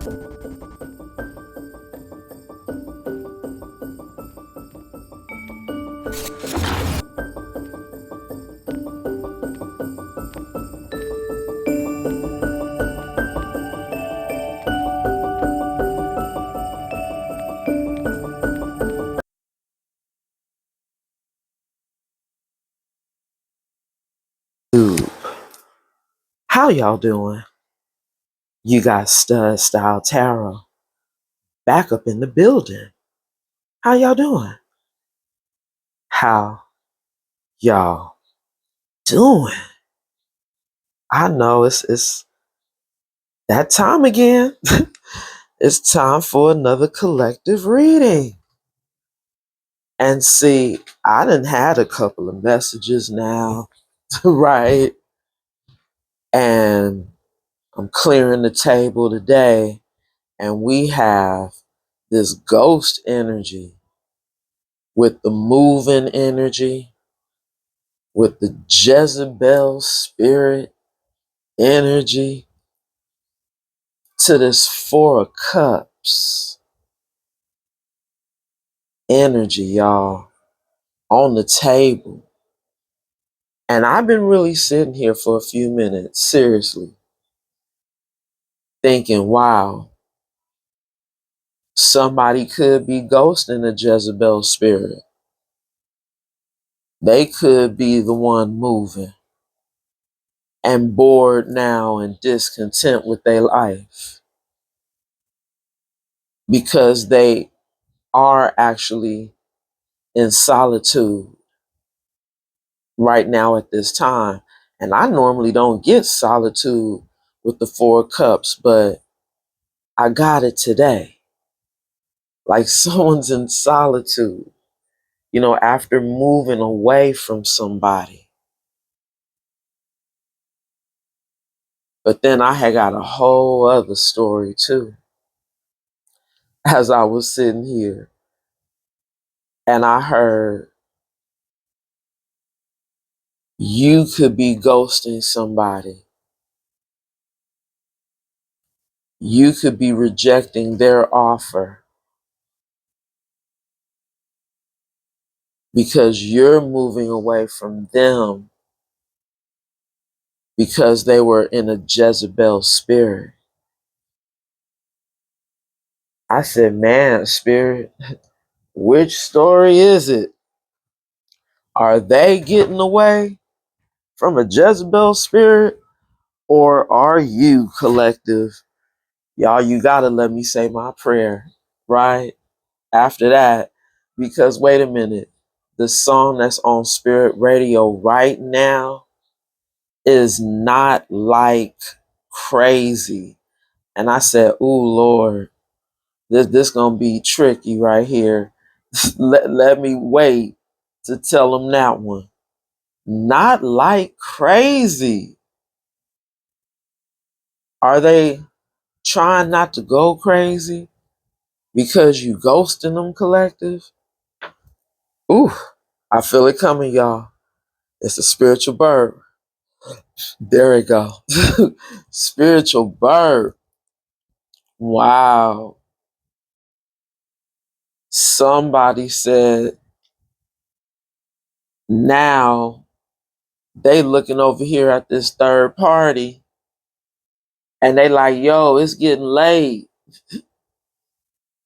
Dude, how y'all doing? You got Stud Style Tarot back up in the building. How y'all doing? How y'all doing? I know it's that time again. It's time for another collective reading. And see, I done had a couple of messages now, right? And I'm clearing the table today, and we have this ghost energy with the moving energy, with the Jezebel spirit energy, to this Four of Cups energy, y'all, on the table. And I've been really sitting here for a few minutes, seriously, thinking, wow, somebody could be ghosting the Jezebel spirit. They could be the one moving and bored now and discontent with their life because they are actually in solitude right now at this time. And I normally don't get solitude with the Four of Cups, but I got it today. Like someone's in solitude, after moving away from somebody. But then I had got a whole other story too, as I was sitting here and I heard, you could be ghosting somebody. You could be rejecting their offer because you're moving away from them because they were in a Jezebel spirit. I said, man, spirit, which story is it? Are they getting away from a Jezebel spirit, or are you, collective? Y'all, you gotta let me say my prayer, right? After that, because wait a minute, the song that's on Spirit Radio right now is Not Like Crazy. And I said, ooh, Lord, this gonna be tricky right here. let me wait to tell them that one. Not Like Crazy. Are they trying not to go crazy because you ghosting them, collective? Ooh, I feel it coming, y'all. It's a spiritual bird. There it go. Spiritual bird. Wow. Somebody said now they looking over here at this third party and they like, yo, it's getting late.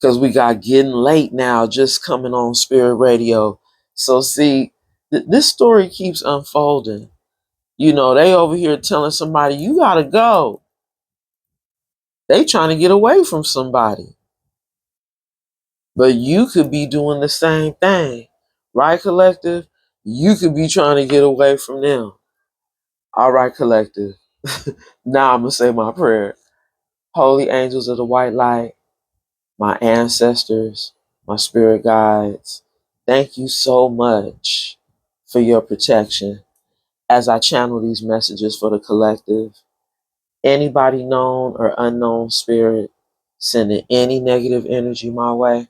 Because we got Getting Late now just coming on Spirit Radio. So see, this story keeps unfolding. They over here telling somebody, you gotta go. They trying to get away from somebody. But you could be doing the same thing. Right, collective? You could be trying to get away from them. All right, collective. Now I'm going to say my prayer. Holy angels of the white light, my ancestors, my spirit guides, thank you so much for your protection as I channel these messages for the collective. Anybody known or unknown spirit sending any negative energy my way,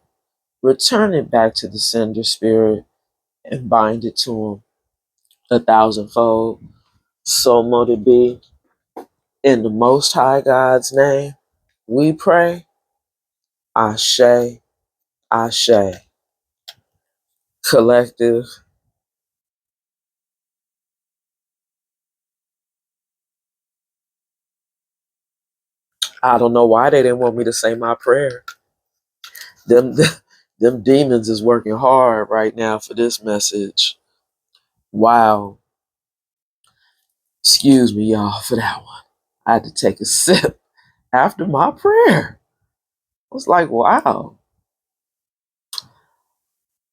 return it back to the sender spirit and bind it to him 1,000-fold. So mote it be in the Most High God's name. We pray, Ashe, Ashe. Collective, I don't know why they didn't want me to say my prayer. Them, them demons is working hard right now for this message. Wow. Excuse me, y'all, for that one. I had to take a sip after my prayer. I was like, wow.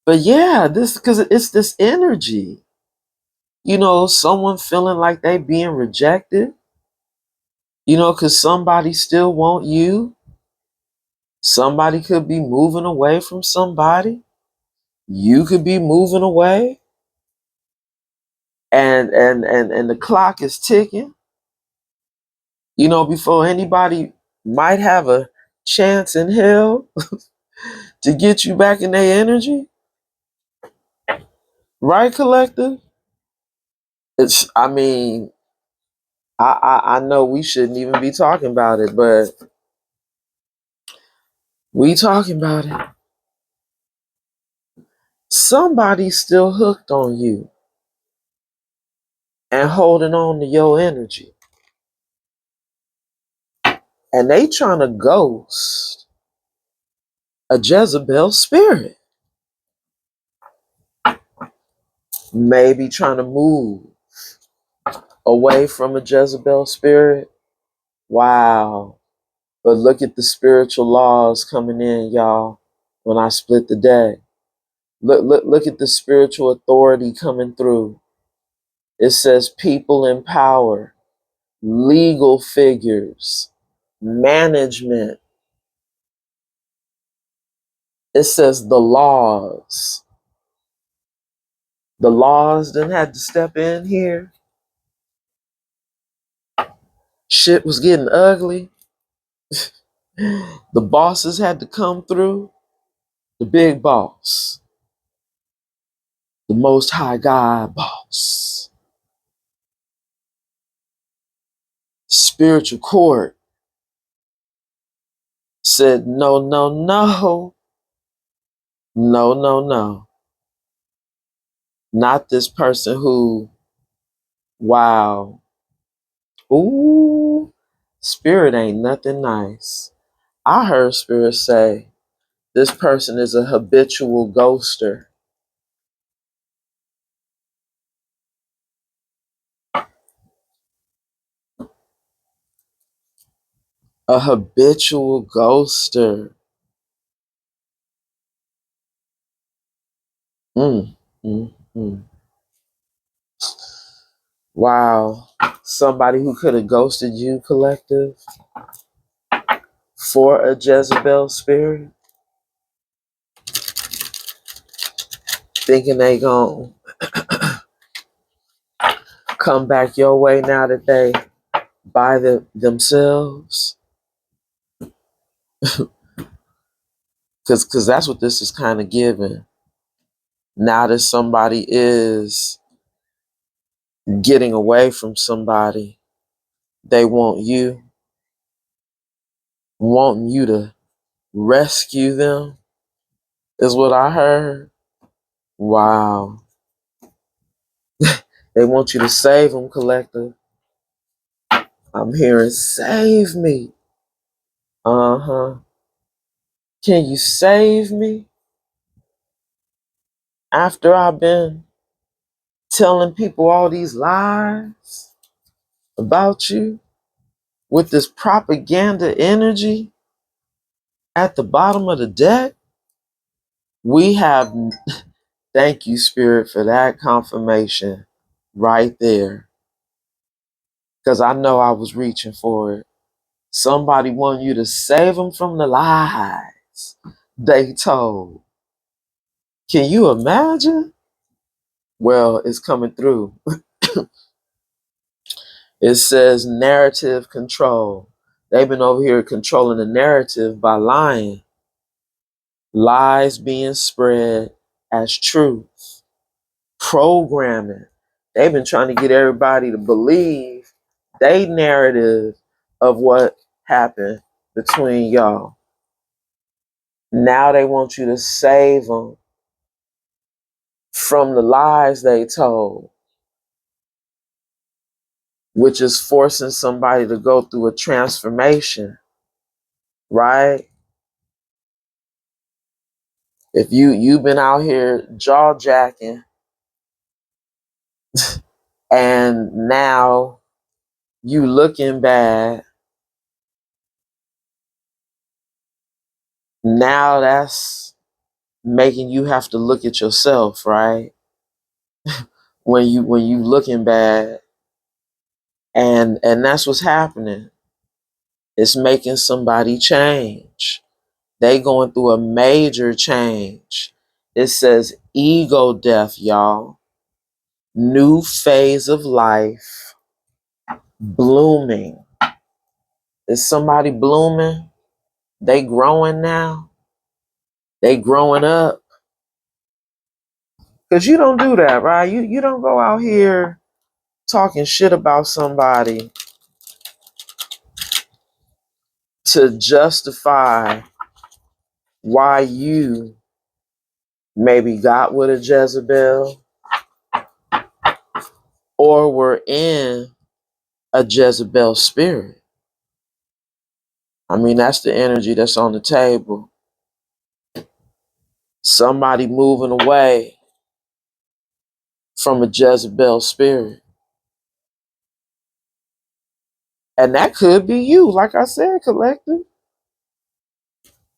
But yeah, this because it's this energy. Someone feeling like they being rejected. Because somebody still want you. Somebody could be moving away from somebody. You could be moving away. And the clock is ticking. Before anybody might have a chance in hell to get you back in their energy. Right, collective? I mean, I know we shouldn't even be talking about it, but we talking about it. Somebody's still hooked on you and holding on to your energy. And they trying to ghost a Jezebel spirit. Maybe trying to move away from a Jezebel spirit. Wow. But look at the spiritual laws coming in, y'all, when I split the day. Look at the spiritual authority coming through. It says people in power, legal figures, management. It says the laws. The laws done had to step in here. Shit was getting ugly. The bosses had to come through. The big boss. The most high God boss. Spiritual court said, no, no, no. No, no, no. Not this person who, wow. Ooh, spirit ain't nothing nice. I heard spirit say, this person is a habitual ghoster. A habitual ghoster. Mm, mm, mm. Wow. Somebody who could have ghosted you, collective, for a Jezebel spirit, thinking they gonna come back your way now that they by themselves. Because that's what this is kind of giving. Now that somebody is getting away from somebody, they want you, wanting you to rescue them, is what I heard. Wow. They want you to save them, collective. I'm hearing, save me. Uh-huh. Can you save me? After I've been telling people all these lies about you with this propaganda energy at the bottom of the deck? We have, thank you, Spirit, for that confirmation right there. Because I know I was reaching for it. Somebody want you to save them from the lies they told. Can you imagine? Well, it's coming through. It says narrative control. They've been over here controlling the narrative by lying. Lies being spread as truth. Programming. They've been trying to get everybody to believe they narrative of what happened between y'all. Now they want you to save them from the lies they told, which is forcing somebody to go through a transformation, right? If you've been out here jaw jacking and now you looking bad, now that's making you have to look at yourself, right? When you looking bad, and that's what's happening. It's making somebody change. They going through a major change. It says ego death, y'all. New phase of life, blooming. Is somebody blooming? They growing now. They growing up. Because you don't do that, right? You don't go out here talking shit about somebody to justify why you maybe got with a Jezebel or were in a Jezebel spirit. I mean, that's the energy that's on the table. Somebody moving away from a Jezebel spirit. And that could be you, like I said, collective.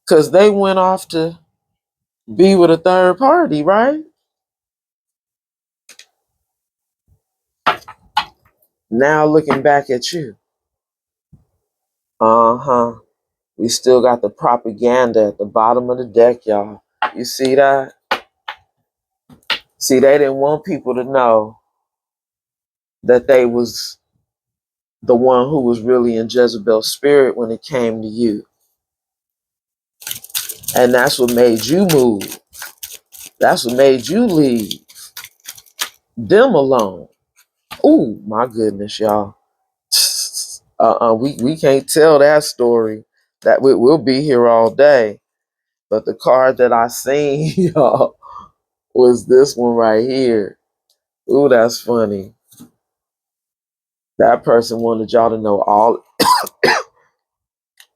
Because they went off to be with a third party, right? Now looking back at you. Uh-huh. We still got the propaganda at the bottom of the deck, y'all. You see that? See, they didn't want people to know that they was the one who was really in Jezebel's spirit when it came to you. And that's what made you move. That's what made you leave them alone. Oh, my goodness, y'all. We can't tell that story. That we'll be here all day. But the card that I seen, y'all, was this one right here. Ooh, that's funny. That person wanted y'all to know all.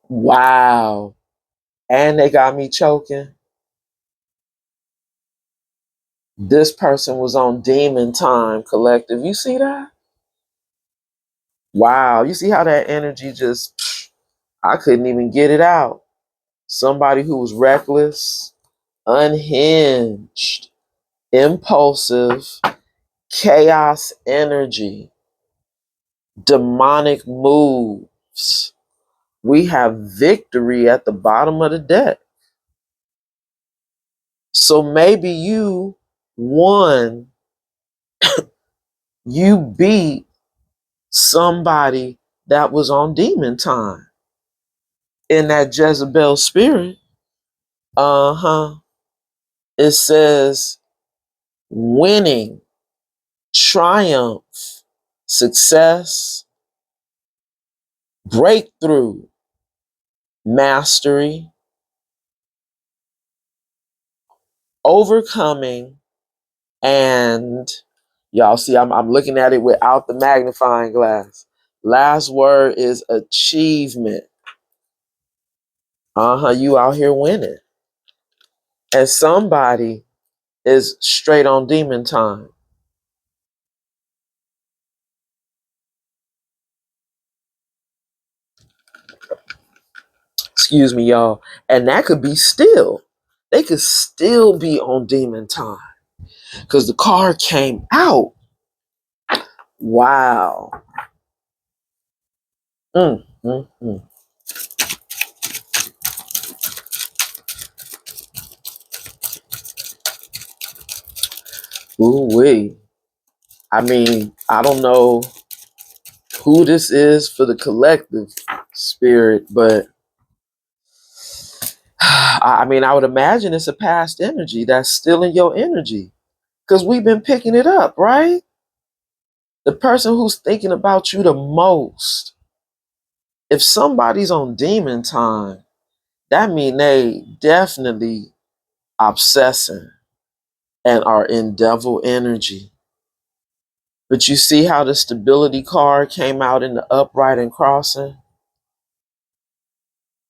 Wow. And they got me choking. This person was on demon time, collective. You see that? Wow. You see how that energy just, I couldn't even get it out. Somebody who was reckless, unhinged, impulsive, chaos energy, demonic moves. We have victory at the bottom of the deck. So maybe you won, you beat somebody that was on demon time in that Jezebel spirit. Uh-huh. It says winning, triumph, success, breakthrough, mastery, overcoming, and y'all see I'm looking at it without the magnifying glass. Last word is achievement. Uh-huh, you out here winning. And somebody is straight on demon time. Excuse me, y'all. And that could be still. They could still be on demon time. Because the card came out. Wow. Mm, mm, mm. Ooh-wee. I mean, I don't know who this is for the collective spirit, but I mean, I would imagine it's a past energy that's still in your energy because we've been picking it up, right? The person who's thinking about you the most If somebody's on demon time, that mean they definitely obsessing and are in devil energy. But you see how the stability card came out in the upright and crossing?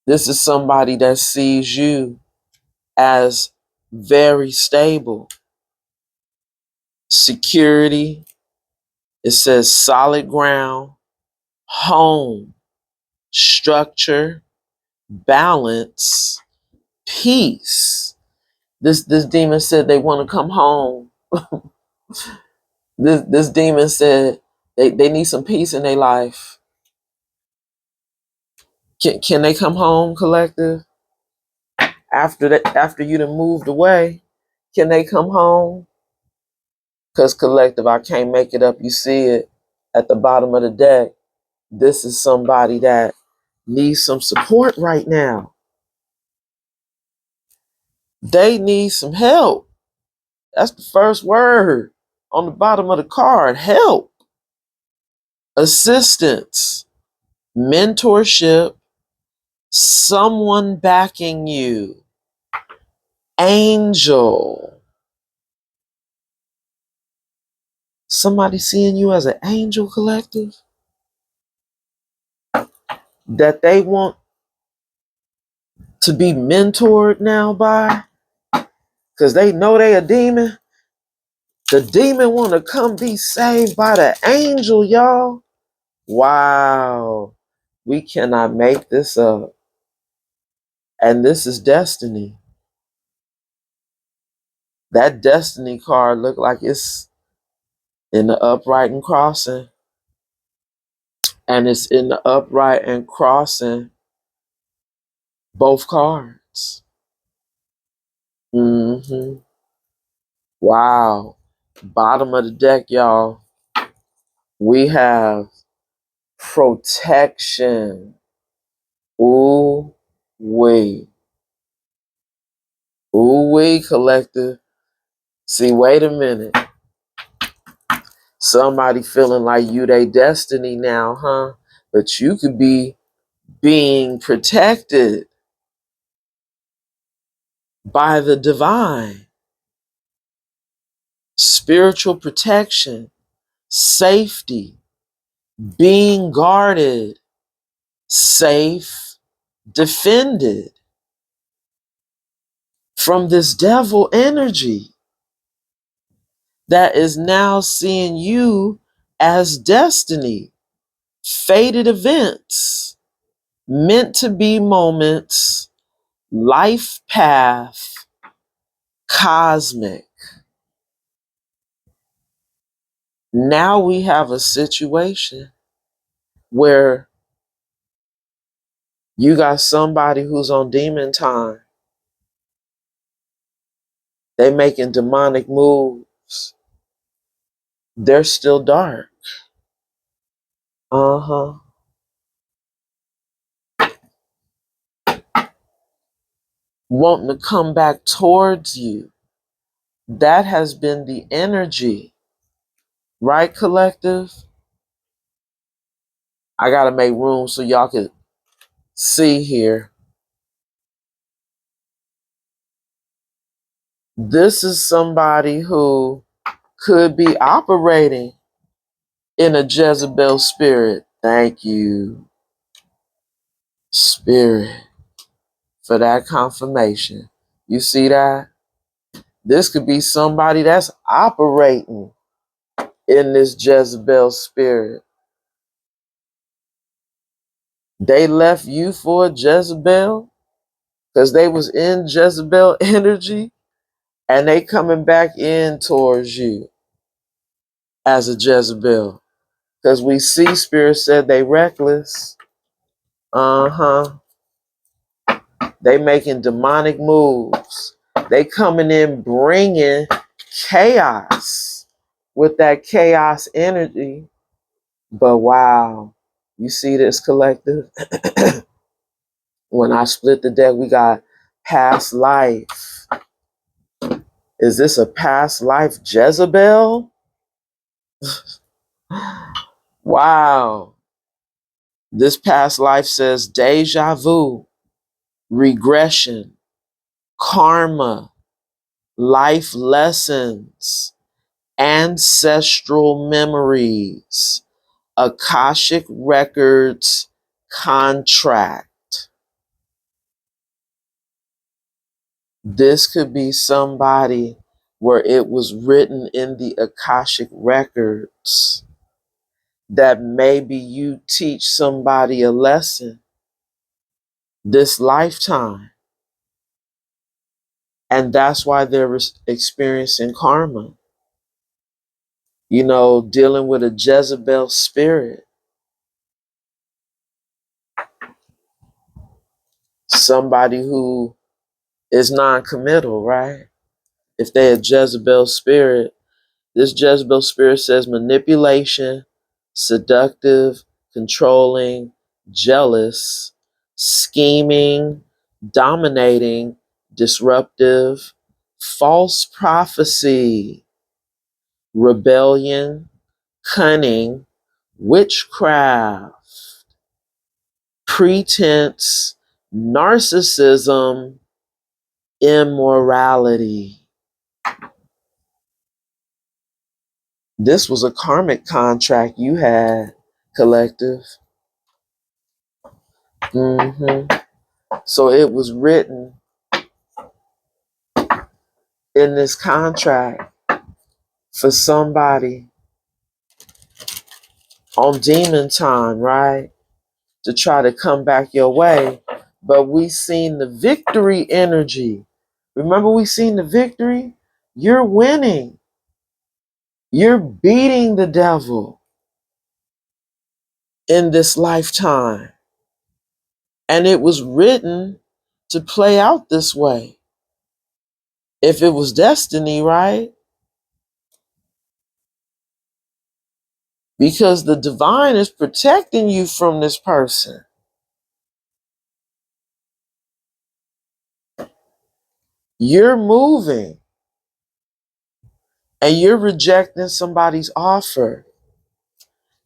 This is somebody that sees you as very stable. Security, it says solid ground, home, structure, balance, peace. This demon said they want to come home. This demon said they need some peace in their life. Can they come home, collective? After you done moved away, can they come home? Because collective, I can't make it up. You see it at the bottom of the deck. This is somebody that needs some support right now. They need some help. That's the first word on the bottom of the card. Help, assistance, mentorship, someone backing you, angel. Somebody seeing you as an angel, collective, that they want to be mentored now by, because they know they a demon. The demon want to come be saved by the angel, y'all. Wow. We cannot make this up. And this is destiny. That destiny card look like it's in the upright and crossing. And it's in the upright and crossing both cards. Wow. Bottom of the deck, y'all. We have protection. Ooh, wee. Ooh, wee, collective. See, wait a minute. Somebody feeling like you they destiny now, huh? But you could be being protected by the divine. Spiritual protection, safety, being guarded, safe, defended from this devil energy that is now seeing you as destiny, fated events, meant to be moments, life path, cosmic. Now we have a situation where you got somebody who's on demon time. They making demonic moves. They're still dark. Uh-huh. Wanting to come back towards you. That has been the energy. Right, collective? I gotta make room so y'all can see here. This is somebody who could be operating in a Jezebel spirit. Thank you, Spirit, for that confirmation. You see that? This could be somebody that's operating in this Jezebel spirit. They left you for a Jezebel because they was in Jezebel energy, and they coming back in towards you as a Jezebel. Because we see Spirit said they reckless. Uh-huh. They making demonic moves. They coming in bringing chaos with that chaos energy. But wow, you see this, collective? When I split the deck, we got past life. Is this a past life Jezebel? Wow. This past life says deja vu, regression, karma, life lessons, ancestral memories, Akashic records, contract. This could be somebody where it was written in the Akashic records that maybe you teach somebody a lesson this lifetime. And that's why they're experiencing karma. You know, dealing with a Jezebel spirit. Somebody who is non-committal, right? If they're a Jezebel spirit, this Jezebel spirit says manipulation, seductive, controlling, jealous, scheming, dominating, disruptive, false prophecy, rebellion, cunning, witchcraft, pretense, narcissism, immorality. This was a karmic contract you had, collective. So it was written in this contract for somebody on demon time, right? To try to come back your way. But we seen the victory energy. Remember we seen the victory? You're winning. You're beating the devil in this lifetime. And it was written to play out this way. If it was destiny, right? Because the divine is protecting you from this person. You're moving and you're rejecting somebody's offer.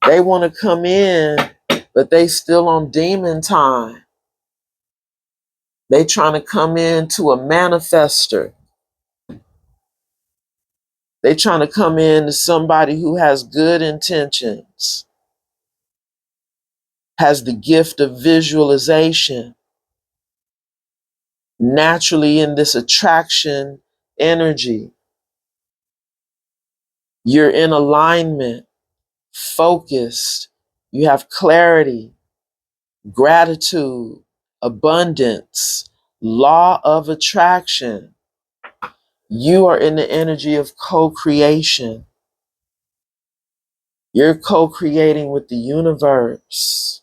They want to come in, but they still on demon time. They trying to come into a manifester. They trying to come in to somebody who has good intentions, has the gift of visualization, naturally in this attraction energy. You're in alignment, focused, you have clarity, gratitude, abundance, law of attraction. You are in the energy of co-creation. You're co-creating with the universe.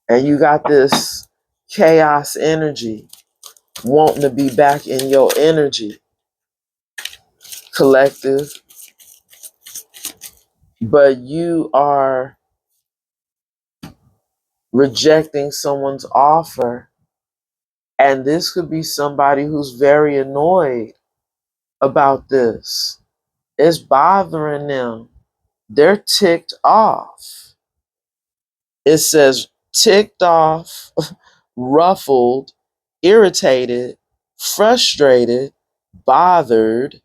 And you got this chaos energy wanting to be back in your energy, collective. But you are rejecting someone's offer. And this could be somebody who's very annoyed about this. It's bothering them. They're ticked off. It says ticked off, ruffled, irritated, frustrated, bothered,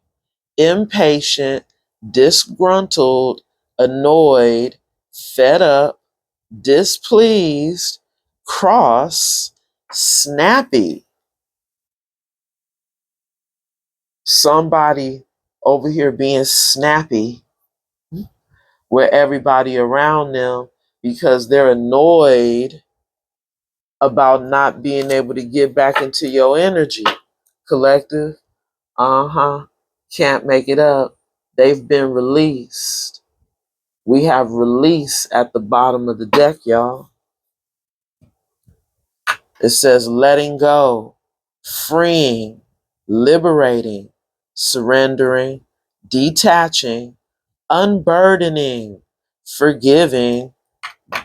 impatient, disgruntled, annoyed, fed up, displeased, cross, snappy. Somebody over here being snappy with everybody around them because they're annoyed about not being able to get back into your energy. Collective, can't make it up. They've been released. We have release at the bottom of the deck, y'all. It says letting go, freeing, liberating, surrendering, detaching, unburdening, forgiving,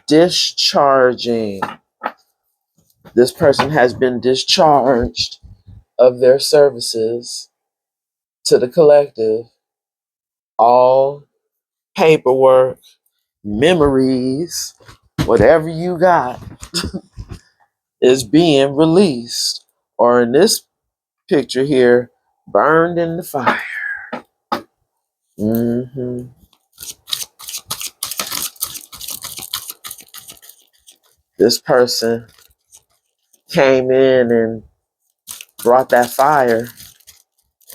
discharging. This person has been discharged of their services to the collective. All paperwork memories, whatever you got is being released. Or in this picture here, burned in the fire. hmm This person came in and brought that fire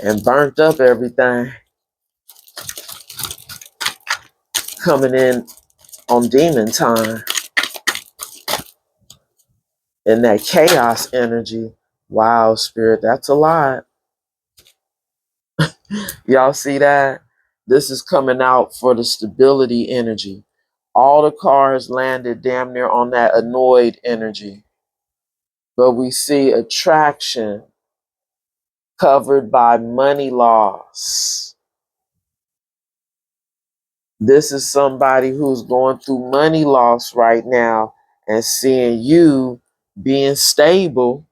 and burnt up everything, coming in on demon time in that chaos energy. Wow, spirit, that's a lot. Y'all see that? This is coming out for the stability energy. All the cards landed damn near on that annoyed energy. But we see attraction covered by money loss. This is somebody who's going through money loss right now and seeing you being stable.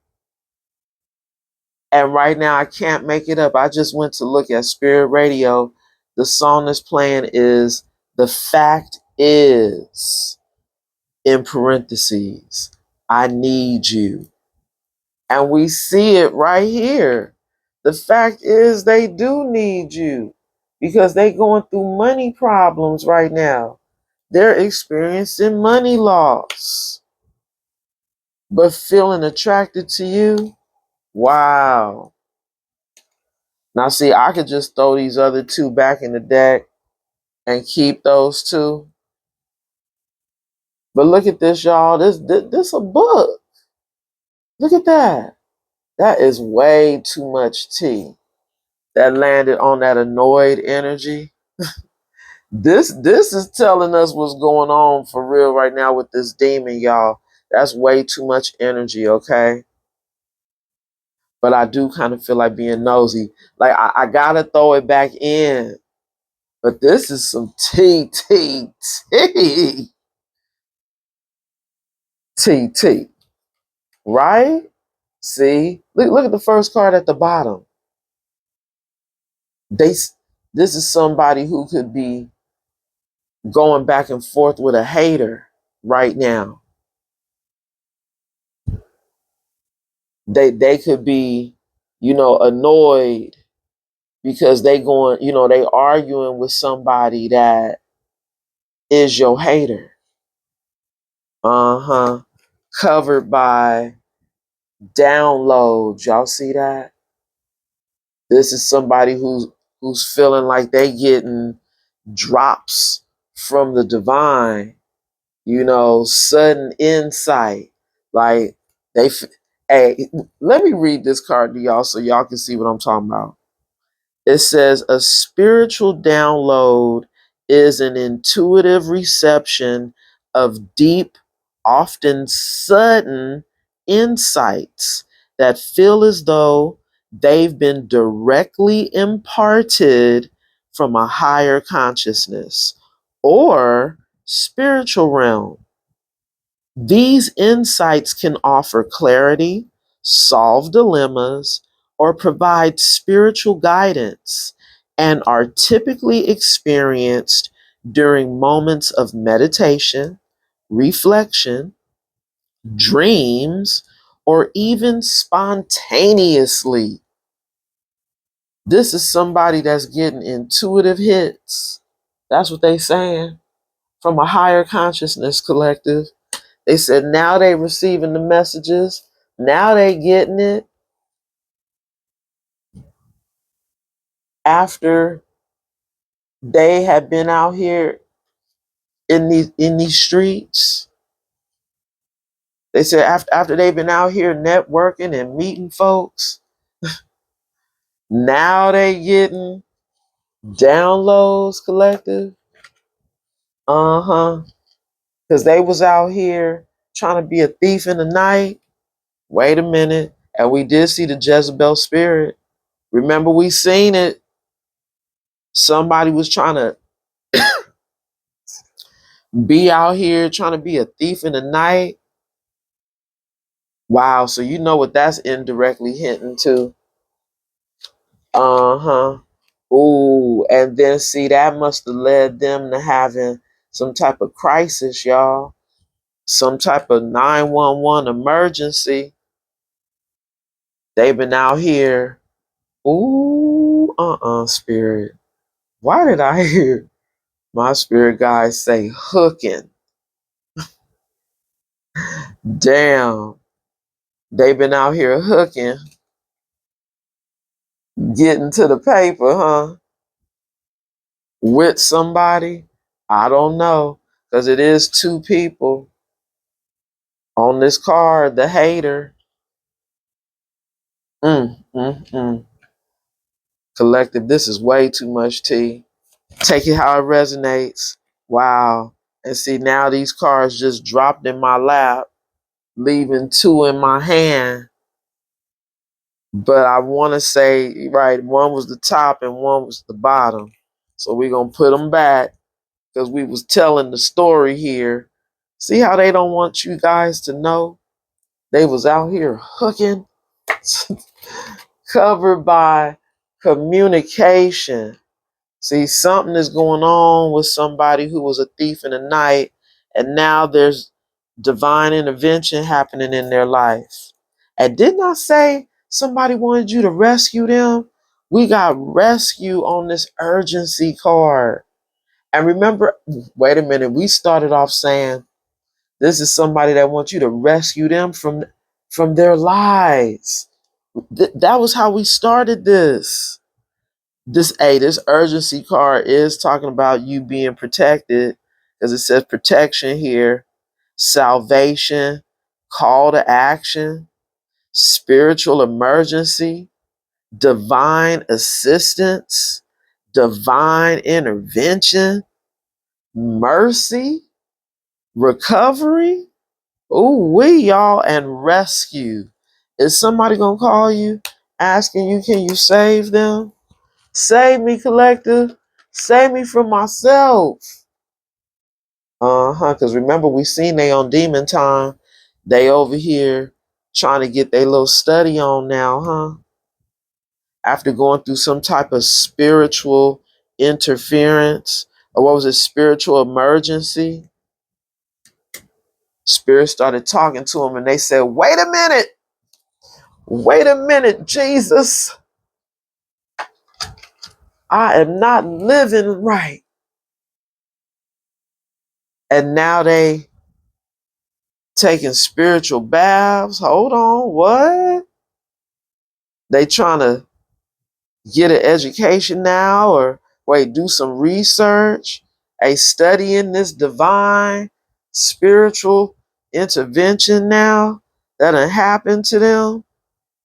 And right now, I can't make it up. I just went to look at Spirit Radio. The song that's playing is The Fact Is, in parentheses, I need you. And we see it right here. The fact is they do need you because they're going through money problems right now. They're experiencing money loss, but feeling attracted to you. Wow. Now, see, I could just throw these other two back in the deck and keep those two. But look at this, y'all. This a book. Look at that. That is way too much tea. That landed on that annoyed energy. This is telling us what's going on for real right now with this demon, y'all. That's way too much energy, okay? But I do kind of feel like being nosy. Like I gotta throw it back in. But this is some T, right? See, look at the first card at the bottom. This is somebody who could be going back and forth with a hater right now. They could be, annoyed because they arguing with somebody that is your hater. Uh-huh. Covered by downloads. Y'all see that? This is somebody who's feeling like they getting drops from the divine, sudden insight. Like hey, let me read this card to y'all so y'all can see what I'm talking about. It says a spiritual download is an intuitive reception of deep, often sudden insights that feel as though they've been directly imparted from a higher consciousness or spiritual realm. These insights can offer clarity, solve dilemmas, or provide spiritual guidance, and are typically experienced during moments of meditation, reflection, dreams, or even spontaneously. This is somebody that's getting intuitive hits. That's what they saying from a higher consciousness collective. They said now they receiving the messages. Now they getting it after they have been out here in these streets. They said after they've been out here networking and meeting folks, now they getting downloads collective. Uh-huh. Because they was out here trying to be a thief in the night. Wait a minute. And we did see the Jezebel spirit. Remember, we seen it. Somebody was trying to be out here trying to be a thief in the night. Wow, so you know what that's indirectly hinting to. Uh-huh. Ooh, and then see that must have led them to having some type of crisis, y'all. Some type of 911 emergency. They've been out here. Ooh, spirit. Why did I hear my spirit guys say hooking? Damn. They've been out here hooking, getting to the paper, huh? With somebody. I don't know. Because it is two people on this card, the hater. Mm, mm, mm. Collective, this is way too much tea. Take it how it resonates. Wow. And see, now these cards just dropped in my lap, leaving two in my hand. But I want to say, right, one was the top and one was the bottom. So we're going to put them back because we was telling the story here. See how they don't want you guys to know? They was out here hooking, covered by communication. See, something is going on with somebody who was a thief in the night, and now there's divine intervention happening in their life. And didn't I say somebody wanted you to rescue them? We got rescue on this urgency card. And remember, wait a minute, we started off saying this is somebody that wants you to rescue them from their lies. That was how we started this. This urgency card is talking about you being protected, because it says protection here, salvation, call to action, spiritual emergency, divine assistance, divine intervention, mercy, recovery. Ooh, y'all, and rescue. Is somebody gonna call you asking you, can you save them? Save me, collective. Save me from myself. Because remember, we seen they on demon time. They over here trying to get their little study on now, huh? After going through some type of spiritual interference, or what was it, spiritual emergency. Spirit started talking to them and they said, wait a minute, Jesus. I am not living right. And now they taking spiritual baths. Hold on, what? They trying to get an education now, or wait, do some research, studying this divine spiritual intervention now that done happened to them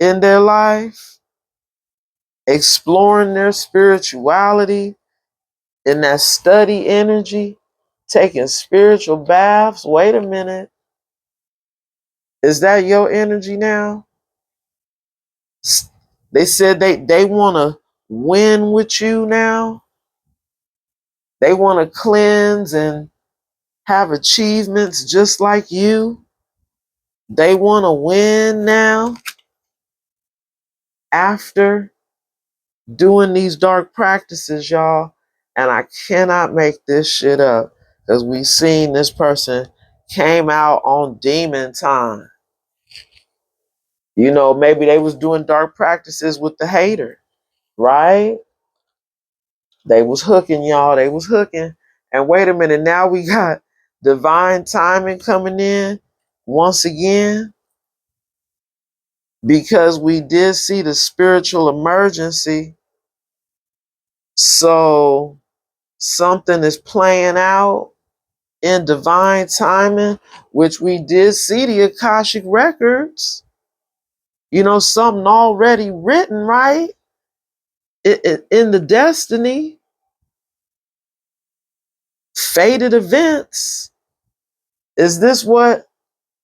in their life, exploring their spirituality in that study energy, taking spiritual baths. Wait a minute. Is that your energy now? They said they want to win with you now. They want to cleanse and have achievements just like you. They want to win now after doing these dark practices, y'all. And I cannot make this shit up because we seen this person came out on demon time. You know, maybe they was doing dark practices with the hater, right? They was hooking, y'all. They was hooking. And wait a minute, now we got divine timing coming in once again, because we did see the spiritual emergency. So something is playing out in divine timing, which we did see the Akashic records. You know, something already written, right? In the destiny, fated events. Is this what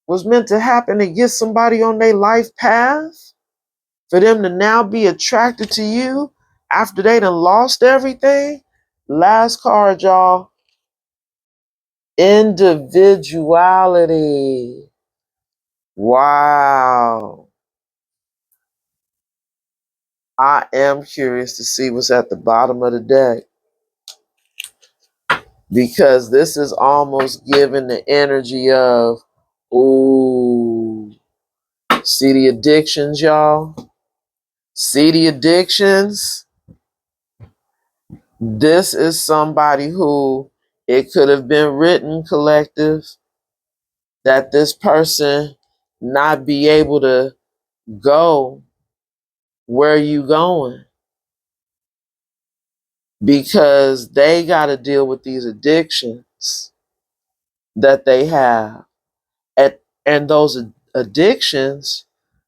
was meant to happen to get somebody on their life path? For them to now be attracted to you after they done lost everything? Last card, y'all. Individuality. Wow. I am curious to see what's at the bottom of the deck. because this is almost giving the energy of, ooh, see the addictions, y'all? See the addictions? This is somebody who it could have been written, collective, that this person not be able to go where you going because they got to deal with these addictions that they have. And those addictions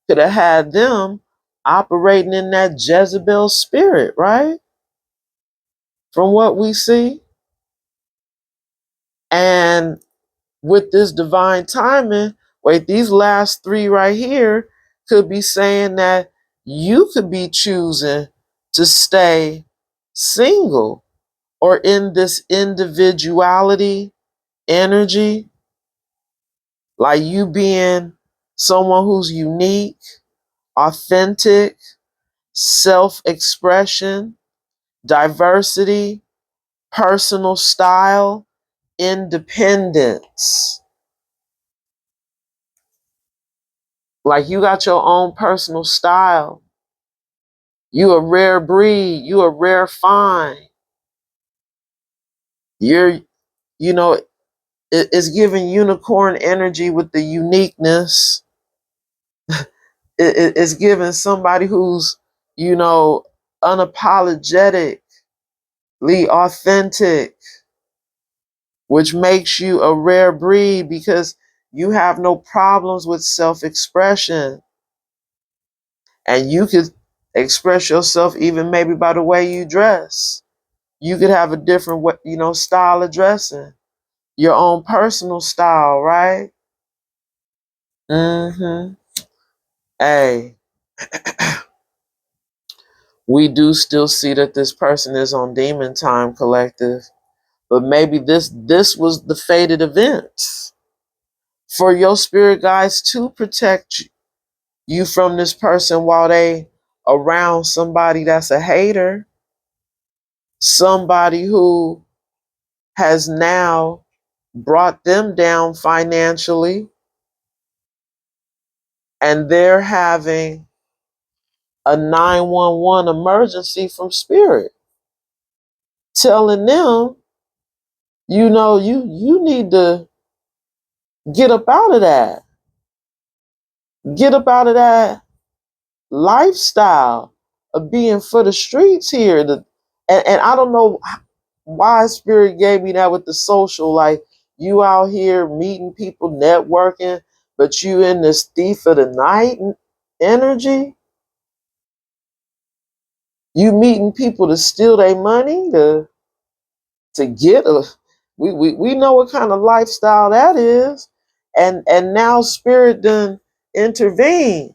could have had them operating in that Jezebel spirit, right? From what we see. And with this divine timing, wait, these last three right here could be saying that you could be choosing to stay single or in this individuality energy, like you being someone who's unique, authentic, self expression, diversity, personal style, independence. Like you got your own personal style. You a rare breed. You a rare find. You're, you know, it's giving unicorn energy with the uniqueness. It's giving somebody who's, unapologetically authentic, which makes you a rare breed because you have no problems with self-expression. And you could express yourself even maybe by the way you dress. You could have a different style of dressing, your own personal style, right? Mm-hmm. Hey, we do still see that this person is on demon time, collective, but maybe this was the fated events for your spirit guides to protect you from this person while they around somebody that's a hater, somebody who has now brought them down financially, and they're having a 911 emergency from spirit telling them, you need to get up out of that. Get up out of that lifestyle of being for the streets here. And I don't know why spirit gave me that with the social, like you out here meeting people, networking, but you in this thief of the night energy. You meeting people to steal their money, to get a we know what kind of lifestyle that is. And now spirit done intervene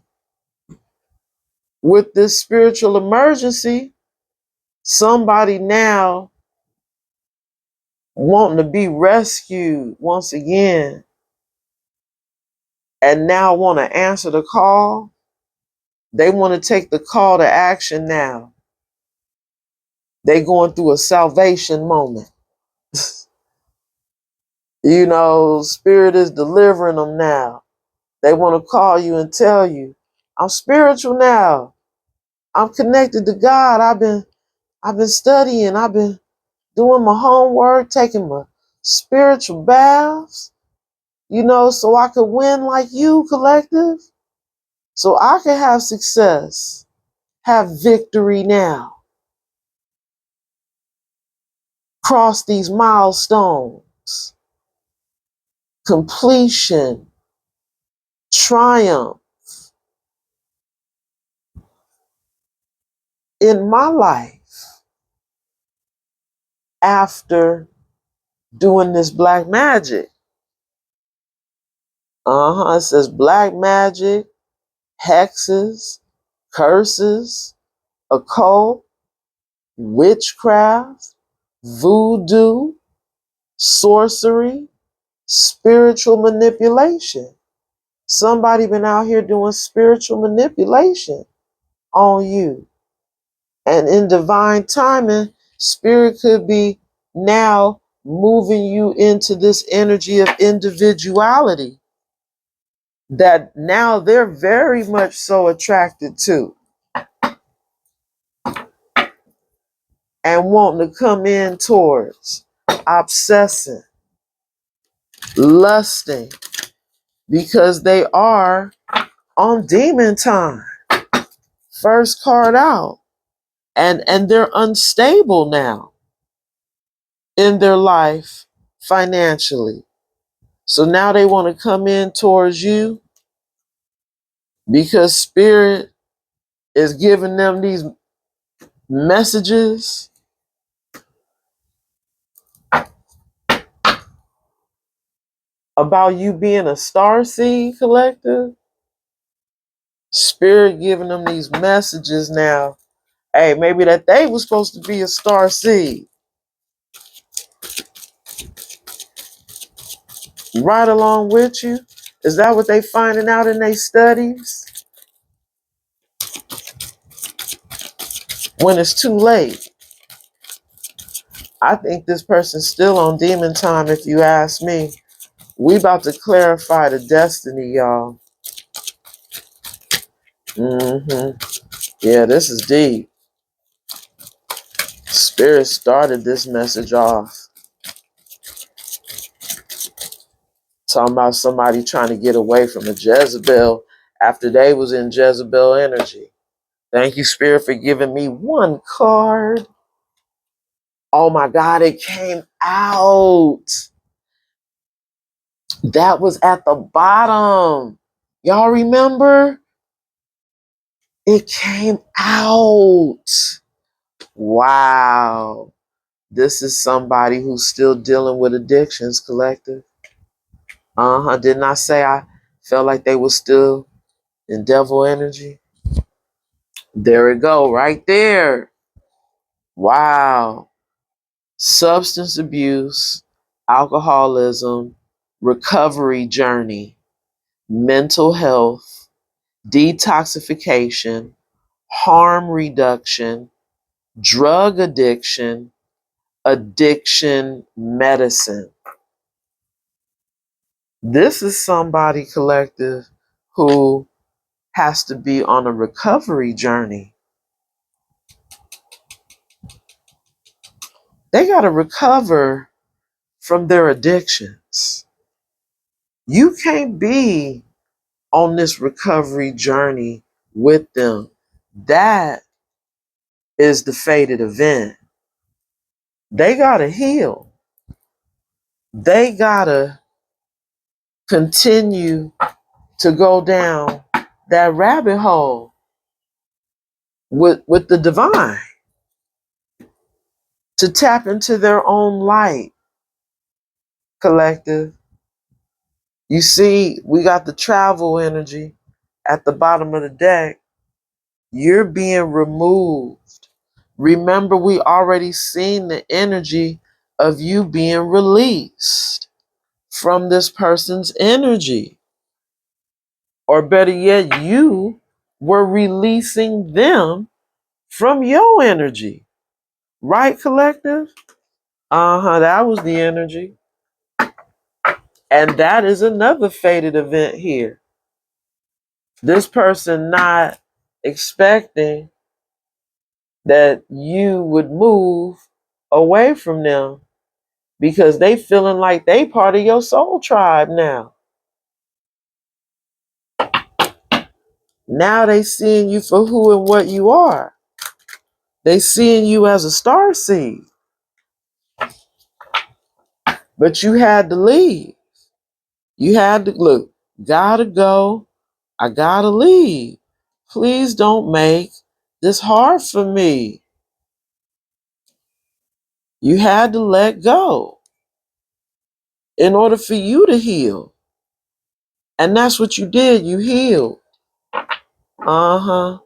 with this spiritual emergency. Somebody now wanting to be rescued once again and now want to answer the call. They want to take the call to action now. They going through a salvation moment. Spirit is delivering them now. They want to call you and tell you, I'm spiritual now. I'm connected to God. I've been studying. I've been doing my homework, taking my spiritual baths, so I could win like you, collective. So I can have success, have victory now. Cross these milestones, completion, triumph in my life after doing this black magic. It says black magic, hexes, curses, occult, witchcraft, voodoo, sorcery, spiritual manipulation. Somebody been out here doing spiritual manipulation on you. And in divine timing, spirit could be now moving you into this energy of individuality that now they're very much so attracted to and wanting to come in towards, obsessing, lusting, because they are on demon time. First card out. And they're unstable now in their life financially. So now they want to come in towards you because spirit is giving them these messages about you being a star seed collective. Spirit giving them these messages now. Hey, maybe that they was supposed to be a star seed. Right along with you. Is that what they finding out in their studies? When it's too late. I think this person's still on demon time, if you ask me. We about to clarify the destiny, y'all. Yeah, this is deep. Spirit started this message off talking about somebody trying to get away from a Jezebel after they was in Jezebel energy. Thank you, Spirit, for giving me one card. Oh my God, it came out. That was at the bottom. Y'all remember? It came out. Wow. This is somebody who's still dealing with addictions, collective. Didn't I say I felt like they were still in devil energy? There it go, right there. Wow. Substance abuse, alcoholism, recovery journey, mental health, detoxification, harm reduction, drug addiction, addiction medicine. This is somebody, collective, who has to be on a recovery journey. They got to recover from their addictions. You can't be on this recovery journey with them. That is the fated event. They got to heal. They got to continue to go down that rabbit hole with the divine, to tap into their own light, collective. You see, we got the travel energy at the bottom of the deck. You're being removed. Remember, we already seen the energy of you being released from this person's energy. Or better yet, you were releasing them from your energy. Right, collective? That was the energy. And that is another fated event here. This person not expecting that you would move away from them because they feeling like they part of your soul tribe now. Now they seeing you for who and what you are. They seeing you as a star seed. But you had to leave. You had to look, gotta go. I gotta leave. Please don't make this hard for me. You had to let go in order for you to heal. And that's what you did. You healed. And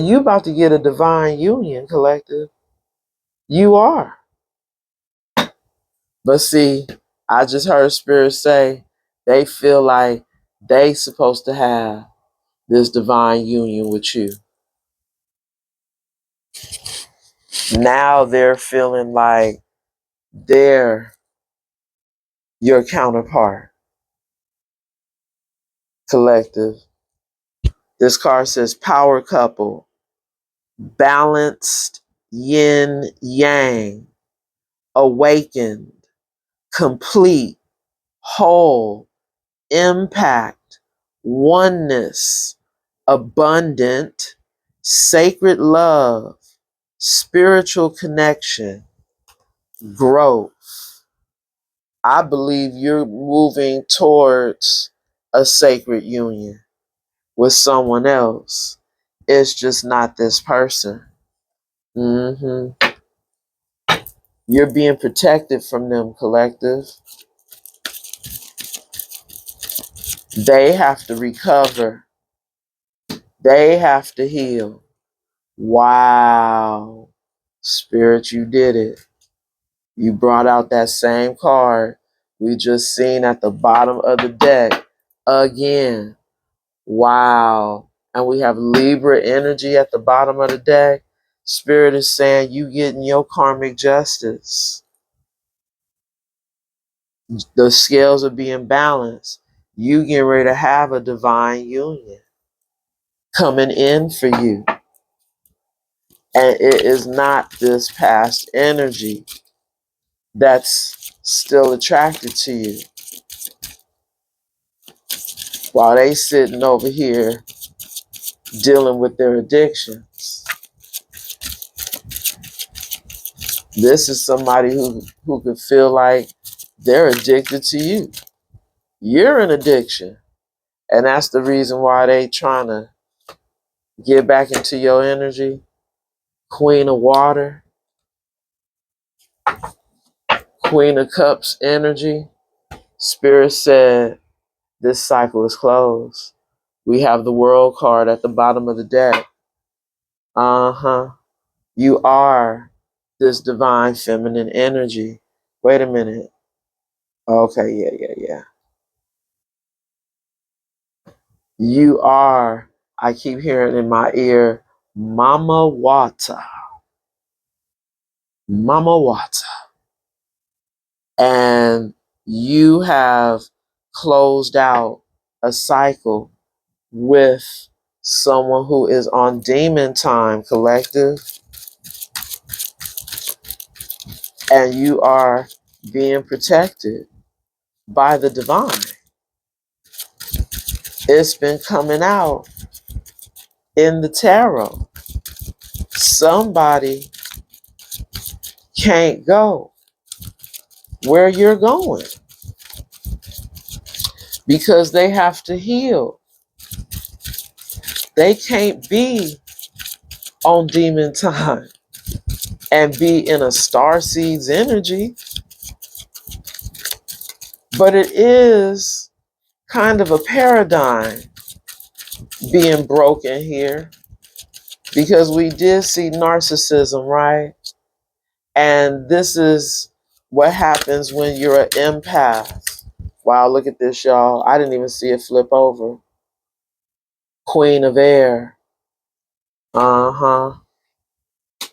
you about to get a divine union, collective. You are. But see, I just heard Spirit say they feel like they supposed to have this divine union with you. Now they're feeling like They're your counterpart, collective. This card says power couple, balanced yin yang, awakened, complete, whole, impact, oneness, abundant, sacred love, spiritual connection, growth. I believe you're moving towards a sacred union with someone else. It's just not this person. hmm You're being protected from them, collective. They have to recover. They have to heal. Wow. Spirit, you did it. You brought out that same card we just seen at the bottom of the deck again. Wow. And we have Libra energy at the bottom of the deck. Spirit is saying you getting your karmic justice. The scales are being balanced. You getting ready to have a divine union coming in for you. And it is not this past energy that's still attracted to you. While they sitting over here dealing with their addictions. This is somebody who could feel like they're addicted to you. You're an addiction. And that's the reason why they trying to get back into your energy. Queen of Water, Queen of Cups energy. Spirit said this cycle is closed. We have the World card at the bottom of the deck. You are this divine feminine energy. Wait a minute. Okay, yeah. You are, I keep hearing in my ear, Mama Wata. Mama Wata. And you have closed out a cycle with someone who is on demon time, collective. And you are being protected by the divine. It's been coming out in the tarot. Somebody can't go where you're going because they have to heal. They can't be on demon time and be in a starseed's energy. But it is kind of a paradigm being broken here because we did see narcissism, right? And this is what happens when you're an empath. Wow, look at this, y'all. I didn't even see it flip over. Queen of Air.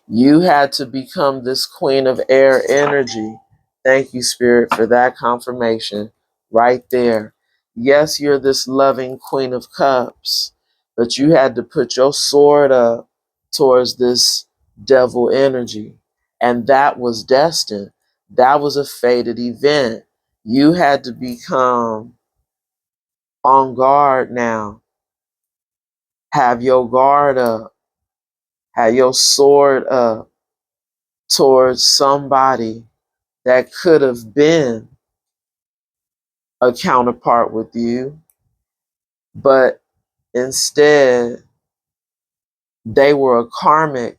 You had to become this Queen of Air energy. Thank you, Spirit, for that confirmation right there. Yes, you're this loving Queen of Cups, but you had to put your sword up towards this devil energy. And that was destined. That was a fated event. You had to become on guard now. Have your guard up. Have your sword up towards somebody that could have been a counterpart with you, but instead they were a karmic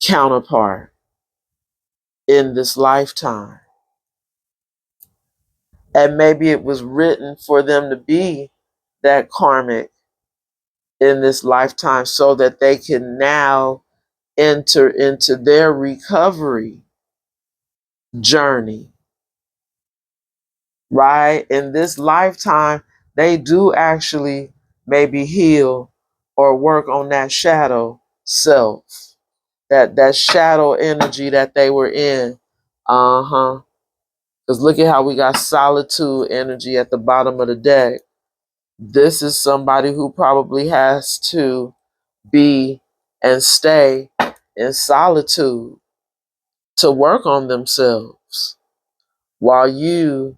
counterpart in this lifetime. And maybe it was written for them to be that karmic in this lifetime so that they can now enter into their recovery journey. Right? In this lifetime, they do actually maybe heal or work on that shadow self that shadow energy that they were in. Uh-huh. Because look at how we got solitude energy at the bottom of the deck. This is somebody who probably has to be and stay in solitude to work on themselves while you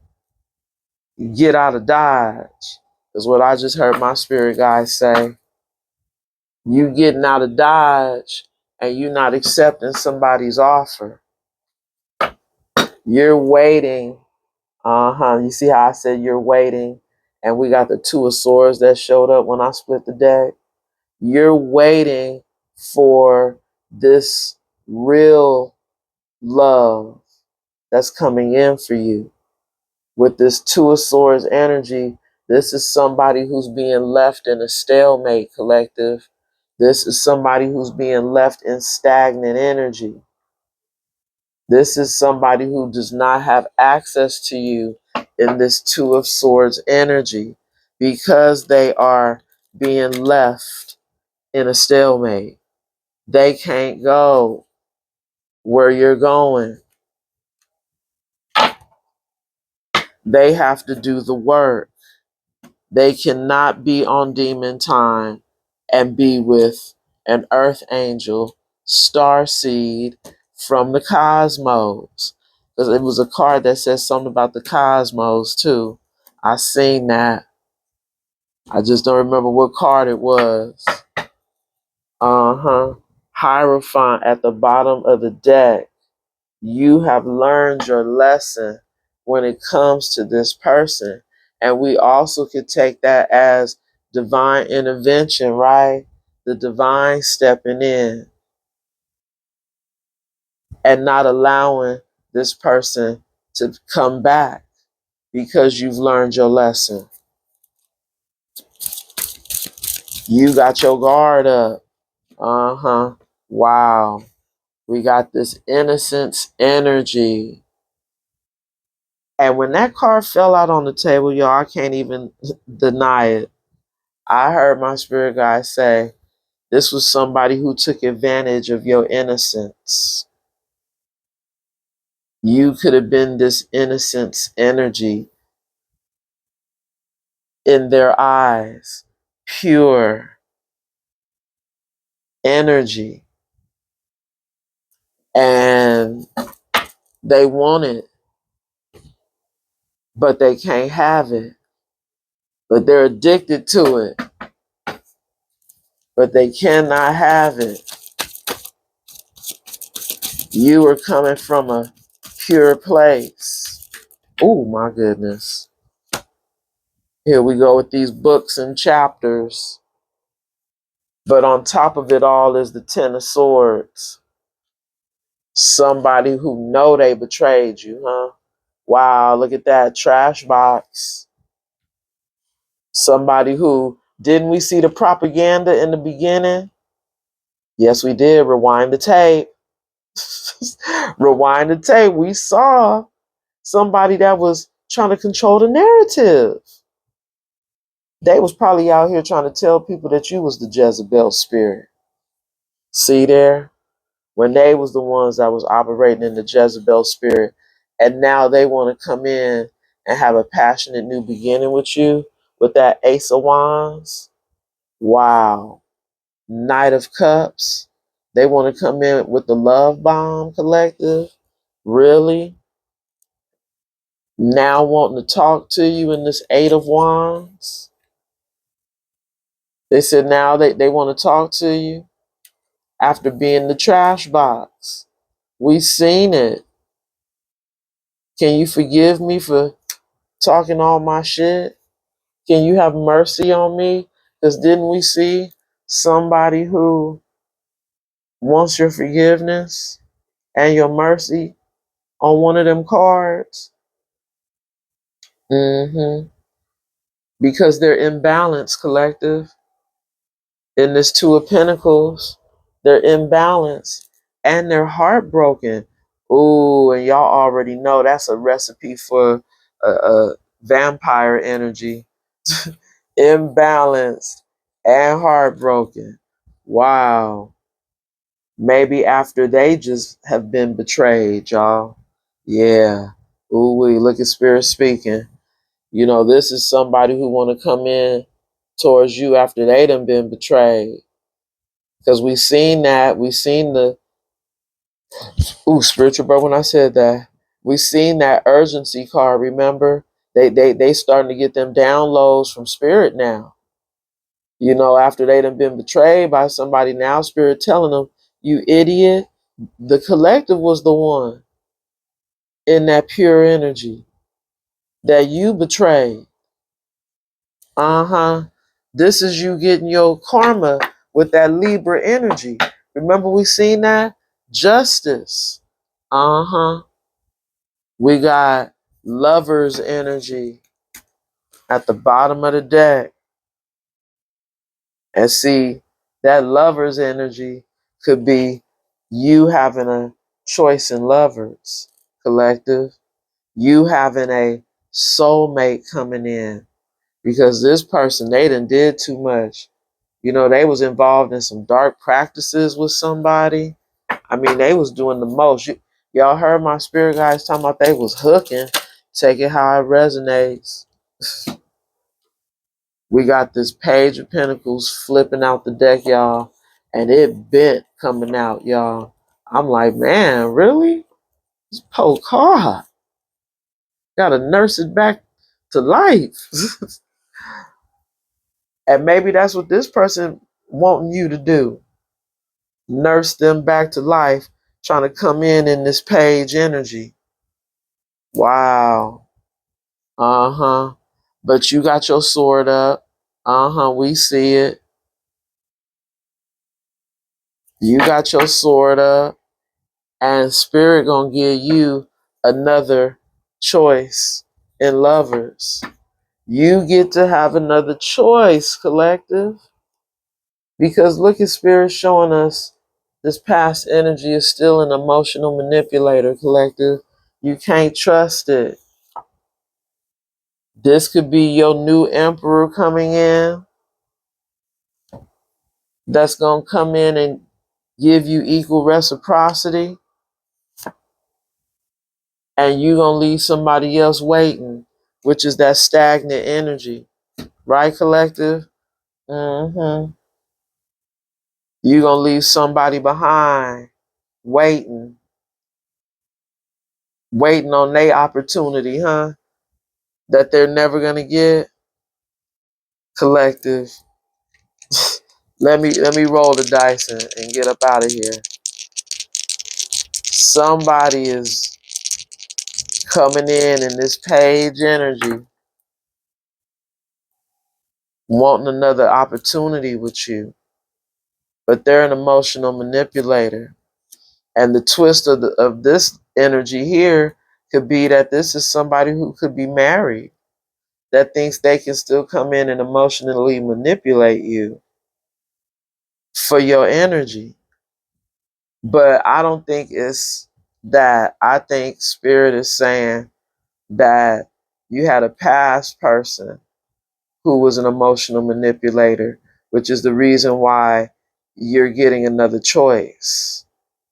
get out of Dodge, is what I just heard my spirit guide say. You getting out of Dodge and you not accepting somebody's offer. You're waiting. You see how I said you're waiting? And we got the Two of Swords that showed up when I split the deck. You're waiting for this real love that's coming in for you. With this Two of Swords energy, this is somebody who's being left in a stalemate, collective. This is somebody who's being left in stagnant energy. This is somebody who does not have access to you in this Two of Swords energy because they are being left in a stalemate. They can't go where you're going. They have to do the work. They cannot be on demon time and be with an earth angel, star seed from the cosmos. Because it was a card that says something about the cosmos too. I seen that. I just don't remember what card it was. Hierophant at the bottom of the deck. You have learned your lesson when it comes to this person. And we also could take that as divine intervention, right? The divine stepping in and not allowing this person to come back because you've learned your lesson. You got your guard up. Wow. We got this innocence energy. And when that card fell out on the table, y'all, I can't even deny it. I heard my spirit guide say, this was somebody who took advantage of your innocence. You could have been this innocence energy in their eyes, pure energy. And they want it, but they can't have it. But they're addicted to it, but they cannot have it. You are coming from a pure place. Oh my goodness. Here we go with these books and chapters. But on top of it all is the Ten of Swords. Somebody who know they betrayed you, huh? Wow, look at that trash box. Somebody who, didn't we see the propaganda in the beginning? Yes, we did. Rewind the tape. Rewind the tape. We saw somebody that was trying to control the narrative. They was probably out here trying to tell people that you was the Jezebel spirit. See there? When they was the ones that was operating in the Jezebel spirit, and now they want to come in and have a passionate new beginning with you with that Ace of Wands. Wow. Knight of Cups. They want to come in with the love bomb, collective. Really? Now wanting to talk to you in this Eight of Wands. They said now they want to talk to you after being the trash box. We seen it. Can you forgive me for talking all my shit? Can you have mercy on me? Because didn't we see somebody who wants your forgiveness and your mercy on one of them cards? Because they're imbalanced, collective. In this Two of Pentacles, they're imbalanced and they're heartbroken. Ooh, and y'all already know that's a recipe for a vampire energy. Imbalanced and heartbroken. Wow. Maybe after they just have been betrayed, y'all. Yeah. Ooh, we look at Spirit speaking. You know, this is somebody who want to come in towards you after they done been betrayed. Because we seen that. We seen the, spiritual bro, when I said that. We seen that urgency card, remember? They starting to get them downloads from Spirit now. You know, after they done been betrayed by somebody, now Spirit telling them, you idiot, the collective was the one in that pure energy that you betrayed. Uh-huh. This is you getting your karma with that Libra energy. Remember we seen that? Justice. Uh-huh. We got Lover's energy at the bottom of the deck. And see, that Lover's energy could be you having a choice in lovers, collective. You having a soulmate coming in. Because this person, they done did too much. You know, they was involved in some dark practices with somebody. I mean, they was doing the most. Y'all heard my spirit guys talking about they was hooking. Take it how it resonates. We got this Page of Pentacles flipping out the deck, y'all. And it bent coming out, y'all. I'm like, man, really? This poor card. Gotta nurse it back to life. And maybe that's what this person wanting you to do. Nurse them back to life, trying to come in this page energy. Wow. Uh-huh. But you got your sword up. Uh-huh. We see it. You got your sword up. And Spirit gonna give you another choice in lovers. You get to have another choice, collective. Because look at Spirit showing us this past energy is still an emotional manipulator, collective. You can't trust it. This could be your new emperor coming in that's going to come in and give you equal reciprocity. And you're going to leave somebody else waiting, which is that stagnant energy. Right, collective? Mm-hmm. You're going to leave somebody behind waiting on their opportunity, huh? That they're never going to get. Collective. Let me roll the dice and get up out of here. Somebody is coming in this page energy, wanting another opportunity with you, but they're an emotional manipulator. And the twist of this energy here could be that this is somebody who could be married that thinks they can still come in and emotionally manipulate you for your energy. But I don't think it's that. I think Spirit is saying that you had a past person who was an emotional manipulator, which is the reason why you're getting another choice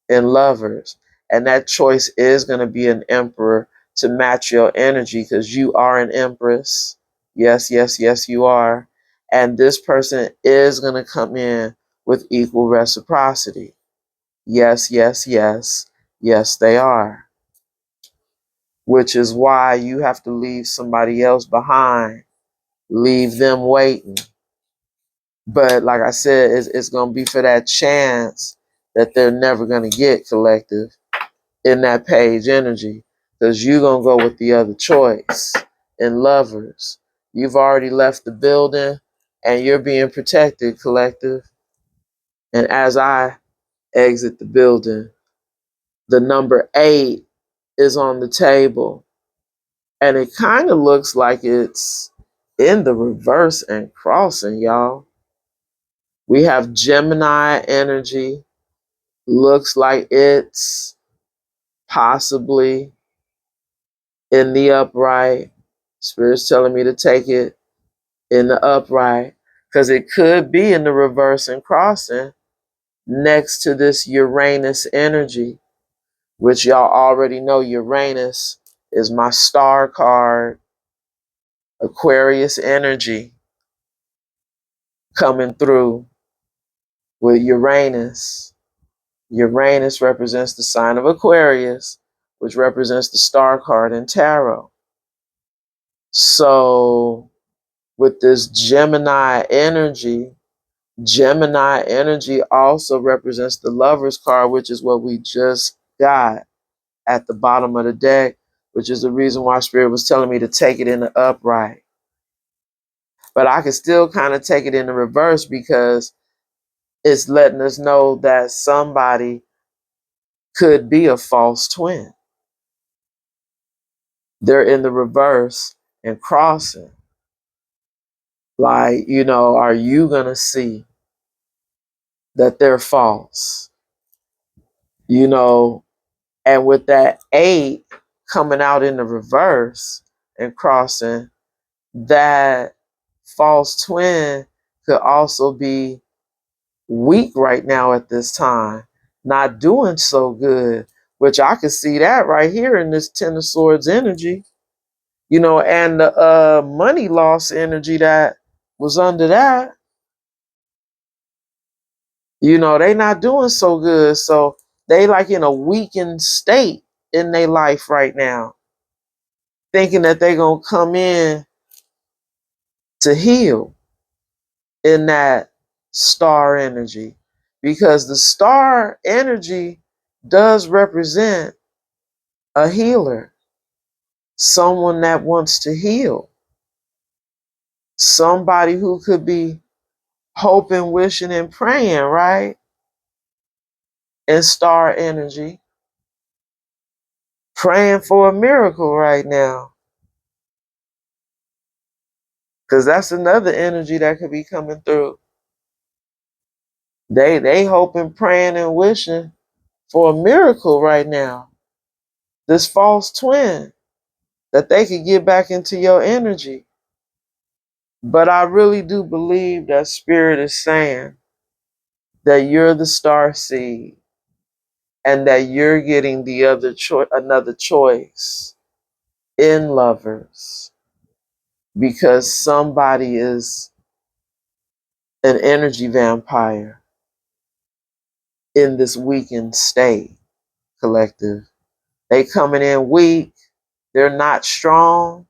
in lovers. And that choice is going to be an emperor to match your energy because you are an empress. Yes, yes, yes, you are. And this person is going to come in with equal reciprocity. Yes, yes, yes. Yes, they are. Which is why you have to leave somebody else behind. Leave them waiting. But like I said, it's going to be for that chance that they're never going to get, collective, in that page energy. Because you're going to go with the other choice in lovers. You've already left the building and you're being protected, collective. And as I exit the building, the number 8 is on the table. And it kind of looks like it's in the reverse and crossing, y'all. We have Gemini energy. Looks like it's possibly in the upright. Spirit's telling me to take it in the upright because it could be in the reverse and crossing. next to this Uranus energy, which y'all already know Uranus is my star card, Aquarius energy coming through with Uranus. Uranus represents the sign of Aquarius, which represents the star card in tarot. So with this Gemini energy also represents the Lover's card, which is what we just got at the bottom of the deck, which is the reason why Spirit was telling me to take it in the upright. But I can still kind of take it in the reverse because it's letting us know that somebody could be a false twin. They're in the reverse and crossing. Like, are you going to see that they're false? And with that 8 coming out in the reverse and crossing, that false twin could also be weak right now at this time, not doing so good, which I could see that right here in this Ten of Swords energy, and the money loss energy that was under that, they not doing so good. So they like in a weakened state in their life right now, thinking that they're going to come in to heal in that star energy, because the star energy does represent a healer, someone that wants to heal, somebody who could be hoping, wishing, and praying, right? In star energy, praying for a miracle right now, because that's another energy that could be coming through. They hoping, praying, and wishing for a miracle right now. This false twin, that they could get back into your energy. But I really do believe that Spirit is saying that you're the star seed and that you're getting the another choice in lovers, because somebody is an energy vampire in this weakened state, collective. They coming in weak. They're not strong.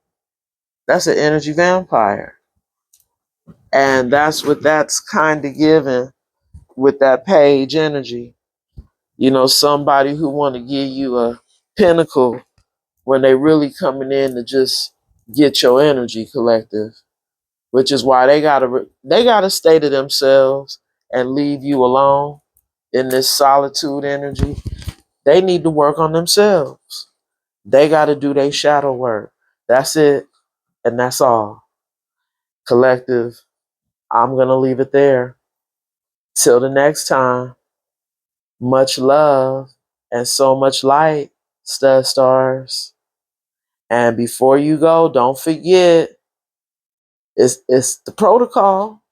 That's an energy vampire. And that's what that's kind of given with that page energy. Somebody who want to give you a pinnacle when they really coming in to just get your energy, collective, which is why they gotta stay to themselves and leave you alone in this solitude energy. They need to work on themselves. They got to do their shadow work. That's it. And that's all. Collective, I'm going to leave it there. Till the next time, much love and so much light, stud stars. And before you go, don't forget, it's the protocol.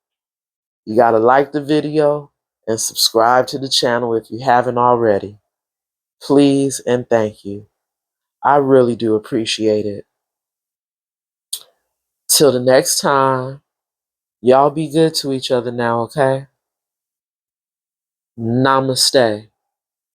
You got to like the video and subscribe to the channel if you haven't already. Please and thank you. I really do appreciate it. Till the next time, y'all be good to each other now, okay? Namaste.